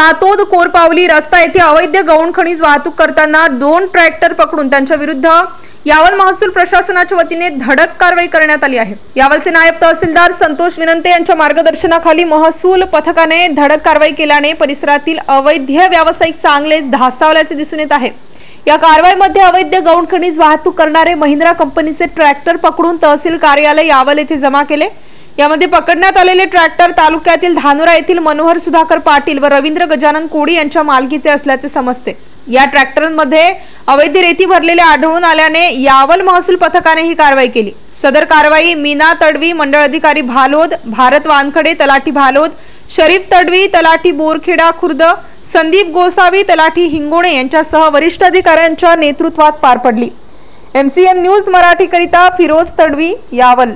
सातोद कोरपावली रस्ता येथे अवैध गौण खनिज वाहतूक करताना 2 ट्रॅक्टर पकडून त्यांच्या विरुद्ध यावल महसूल प्रशासनाच्या वतीने धडक कारवाई करण्यात आली आहे। यावलचे नायब तहसीलदार संतोष विनंते यांच्या मार्गदर्शनाखाली महसूल पथकाने धडक कारवाई केल्याने परिसरातील अवैध व्यावसायिक चांगलेच धास्तावल्याचे दिसून येत आहे। या कारवाईमध्ये अवैध गौण खनिज वाहतूक करणारे महिंद्रा कंपनीचे ट्रॅक्टर पकडून तहसील कार्यालय यावल येथे जमा केले। यामध्ये पकडण्यात आलेले ट्रॅक्टर तालुक्यातील धानोरा येथील मनोहर सुधाकर पाटील व रवींद्र गजानन कोडी यांच्या मालकीचे असल्याचे समजते। या ट्रॅक्टरमध्ये अवैध रेती भरलेले आढळून आल्याने यावल महसूल पथकाने ही कारवाई केली। सदर कारवाई मीना तडवी मंडळ अधिकारी भालोद, भारत वानखडे तलाठी भालोद, शरीफ तडवी तलाठी बोरखेडा खुर्द, संदीप गोसावी तलाठी हिंगोणे यांच्यासह वरिष्ठ अधिकाऱ्यांच्या नेतृत्वात पार पडली। MCN न्यूज मराठी करिता फिरोज तडवी, यावल।